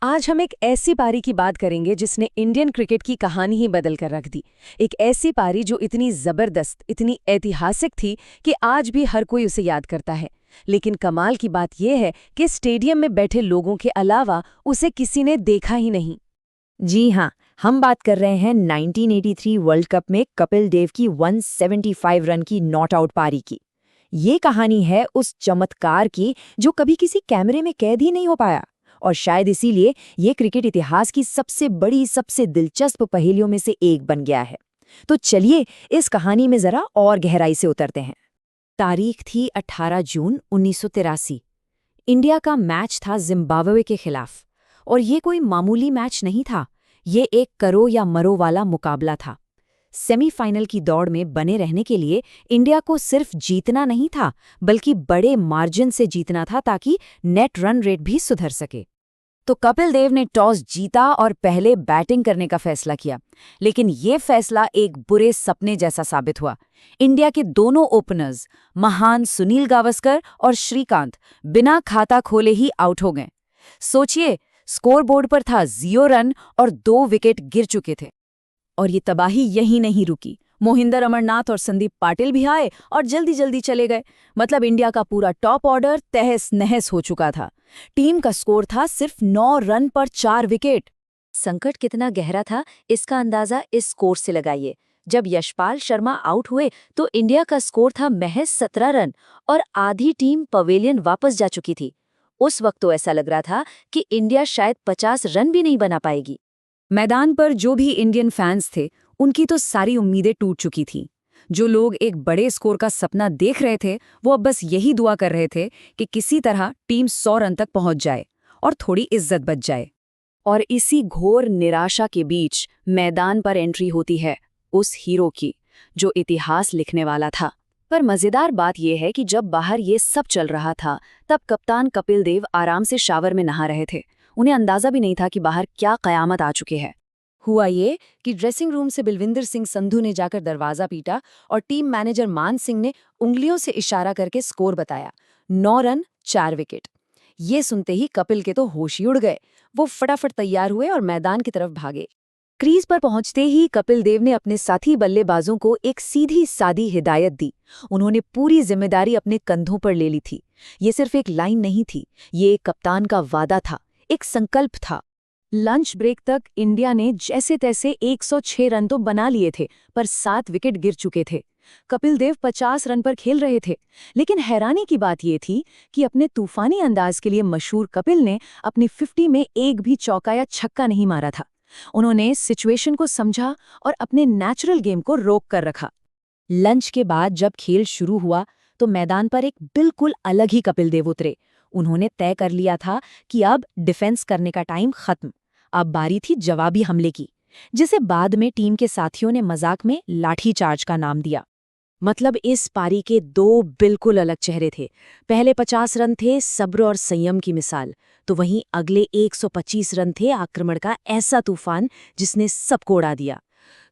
आज हम एक ऐसी पारी की बात करेंगे जिसने इंडियन क्रिकेट की कहानी ही बदल कर रख दी। एक ऐसी पारी जो इतनी जबरदस्त, इतनी ऐतिहासिक थी कि आज भी हर कोई उसे याद करता है। लेकिन कमाल की बात यह है कि स्टेडियम में बैठे लोगों के अलावा उसे किसी ने देखा ही नहीं। जी हाँ, हम बात कर रहे हैं 1983 वर्ल्ड कप में कपिल देव की 175 रन की नॉट आउट पारी की। ये कहानी है उस चमत्कार की जो कभी किसी कैमरे में कैद ही नहीं हो पाया, और शायद इसीलिए ये क्रिकेट इतिहास की सबसे बड़ी, सबसे दिलचस्प पहेलियों में से एक बन गया है। तो चलिए इस कहानी में जरा और गहराई से उतरते हैं। तारीख थी 18 जून 1983। इंडिया का मैच था जिम्बाब्वे के खिलाफ, और ये कोई मामूली मैच नहीं था। ये एक करो या मरो वाला मुकाबला था। सेमीफाइनल की दौड़ में बने रहने के लिए इंडिया को सिर्फ जीतना नहीं था, बल्कि बड़े मार्जिन से जीतना था ताकि नेट रन रेट भी सुधर सके। तो कपिल देव ने टॉस जीता और पहले बैटिंग करने का फैसला किया। लेकिन ये फैसला एक बुरे सपने जैसा साबित हुआ। इंडिया के दोनों ओपनर्स, महान सुनील गावस्कर और श्रीकांत, बिना खाता खोले ही आउट हो गए। सोचिए, स्कोरबोर्ड पर था 0 रन और 2 विकेट गिर चुके थे। और ये तबाही यहीं नहीं रुकी। मोहिंदर अमरनाथ और संदीप पाटिल भी आए और जल्दी जल्दी चले गए। मतलब इंडिया का पूरा टॉप ऑर्डर तहस नहस हो चुका था। टीम का स्कोर था सिर्फ 9 रन पर 4 विकेट। संकट कितना गहरा था इसका अंदाजा इस स्कोर से लगाइए। जब यशपाल शर्मा आउट हुए तो इंडिया का स्कोर था महज 17 रन और आधी टीम पवेलियन वापस जा चुकी थी। उस वक्त तो ऐसा लग रहा था कि इंडिया शायद 50 रन भी नहीं बना पाएगी। मैदान पर जो भी इंडियन फैंस थे, उनकी तो सारी उम्मीदें टूट चुकी थीं। जो लोग एक बड़े स्कोर का सपना देख रहे थे, वो अब बस यही दुआ कर रहे थे कि किसी तरह टीम 100 रन तक पहुंच जाए और थोड़ी इज्जत बच जाए। और इसी घोर निराशा के बीच मैदान पर एंट्री होती है उस हीरो की, जो इतिहास लिखने वाला था। पर मजेदार बात यह है कि जब बाहर ये सब चल रहा था, तब कप्तान कपिल देव आराम से शावर में नहा रहे थे। उन्हें अंदाजा भी नहीं था कि बाहर क्या कयामत आ चुके हैं। हुआ ये कि ड्रेसिंग रूम से बलविंदर सिंह संधू ने जाकर दरवाजा पीटा और टीम मैनेजर मान सिंह ने उंगलियों से इशारा करके स्कोर बताया, 9 रन 4 विकेट। ये सुनते ही कपिल के तो होश ही उड़ गए। वो फटाफट तैयार हुए और मैदान की तरफ भागे। क्रीज पर पहुंचते ही कपिल देव ने अपने साथी बल्लेबाजों को एक सीधी सादी हिदायत दी। उन्होंने पूरी जिम्मेदारी अपने कंधों पर ले ली थी। ये सिर्फ एक लाइन नहीं थी, ये एक कप्तान का वादा था, एक संकल्प था। लंच ब्रेक तक इंडिया ने जैसे तैसे 106 रन तो बना लिए थे, पर 7 विकेट गिर चुके थे। कपिल देव 50 रन पर खेल रहे थे। लेकिन हैरानी की बात यह थी कि अपने तूफानी अंदाज के लिए मशहूर कपिल ने अपनी 50 में एक भी चौका या छक्का नहीं मारा था। उन्होंने सिचुएशन को समझा और अपने नेचुरल गेम को रोक कर रखा। लंच के बाद जब खेल शुरू हुआ तो मैदान पर एक बिल्कुल अलग ही कपिल देव उतरे। उन्होंने तय कर लिया था कि अब डिफेंस करने का टाइम खत्म। अब बारी थी जवाबी हमले की, जिसे बाद में टीम के साथियों ने मजाक में लाठी चार्ज का नाम दिया। मतलब इस पारी के 2 बिल्कुल अलग चेहरे थे। पहले 50 रन थे सब्र और संयम की मिसाल, तो वहीं अगले 125 रन थे आक्रमण का ऐसा तूफान जिसने सबको उड़ा दिया।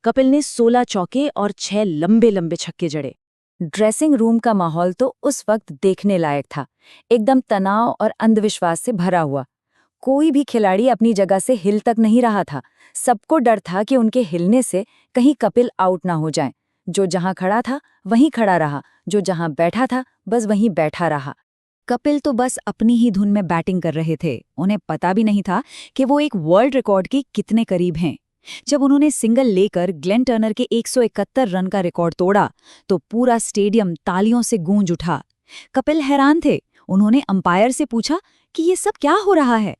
कपिल ने 16 चौके और 6 लंबे लंबे छक्के जड़े। ड्रेसिंग रूम का माहौल तो उस वक्त देखने लायक था, एकदम तनाव और अंधविश्वास से भरा हुआ। कोई भी खिलाड़ी अपनी जगह से हिल तक नहीं रहा था। सबको डर था कि उनके हिलने से कहीं कपिल आउट ना हो जाएं। जो जहां खड़ा था वहीं खड़ा रहा, जो जहां बैठा था बस वहीं बैठा रहा। कपिल तो बस अपनी ही धुन में बैटिंग कर रहे थे। उन्हें पता भी नहीं था कि वो एक वर्ल्ड रिकॉर्ड के कितने करीब हैं। जब उन्होंने सिंगल लेकर ग्लेन टर्नर के 171 रन का रिकॉर्ड तोड़ा तो पूरा स्टेडियम तालियों से गूंज उठा। कपिल हैरान थे। उन्होंने अंपायर से पूछा कि ये सब क्या हो रहा है।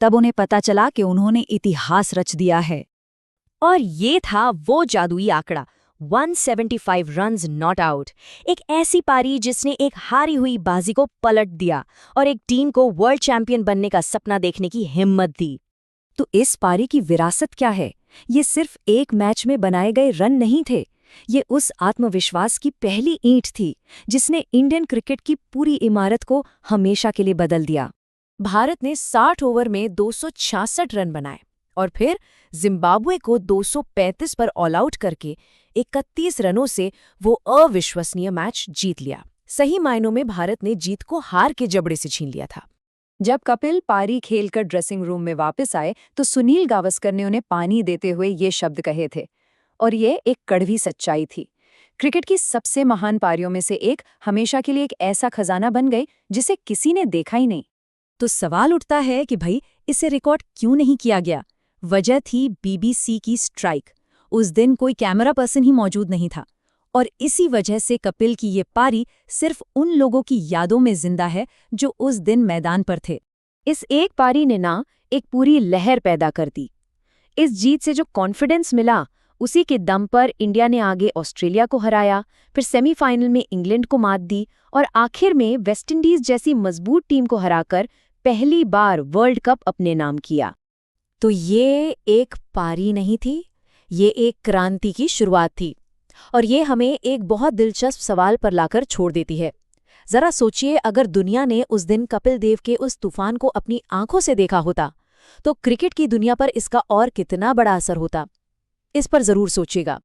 तब उन्हें पता चला कि उन्होंने इतिहास रच दिया है। और ये था वो जादुई आंकड़ा, 175 रन्स नॉट आउट। एक ऐसी पारी जिसने एक हारी हुई बाजी को पलट दिया और एक टीम को वर्ल्ड चैंपियन बनने का सपना देखने की हिम्मत दी। तो इस पारी की विरासत क्या है? ये सिर्फ एक मैच में बनाए गए रन नहीं थे। ये उस आत्मविश्वास की पहली ईंट थी जिसने इंडियन क्रिकेट की पूरी इमारत को हमेशा के लिए बदल दिया। भारत ने 60 ओवर में 266 रन बनाए और फिर जिम्बाब्वे को 235 पर ऑल आउट करके 31 रनों से वो अविश्वसनीय मैच जीत लिया। सही मायनों में भारत ने जीत को हार के जबड़े से छीन लिया था। जब कपिल पारी खेलकर ड्रेसिंग रूम में वापस आए तो सुनील गावस्कर ने उन्हें पानी देते हुए ये शब्द कहे थे, और ये एक कड़वी सच्चाई थी। क्रिकेट की सबसे महान पारियों में से एक हमेशा के लिए एक ऐसा खजाना बन गई जिसे किसी ने देखा ही नहीं। तो सवाल उठता है कि भाई इसे रिकॉर्ड क्यों नहीं किया गया? वजह थी बीबीसी की स्ट्राइक। उस दिन कोई कैमरा पर्सन ही मौजूद नहीं था, और इसी वजह से कपिल की ये पारी सिर्फ उन लोगों की यादों में जिंदा है जो उस दिन मैदान पर थे। इस एक पारी ने ना एक पूरी लहर पैदा कर दी। इस जीत से जो कॉन्फिडेंस मिला, उसी के दम पर इंडिया ने आगे ऑस्ट्रेलिया को हराया, फिर सेमीफाइनल में इंग्लैंड को मात दी और आखिर में वेस्टइंडीज जैसी मजबूत टीम को हराकर पहली बार वर्ल्ड कप अपने नाम किया। तो ये एक पारी नहीं थी, ये एक क्रांति की शुरुआत थी। और ये हमें एक बहुत दिलचस्प सवाल पर लाकर छोड़ देती है। जरा सोचिए, अगर दुनिया ने उस दिन कपिल देव के उस तूफान को अपनी आंखों से देखा होता, तो क्रिकेट की दुनिया पर इसका और कितना बड़ा असर होता। इस पर जरूर सोचिएगा।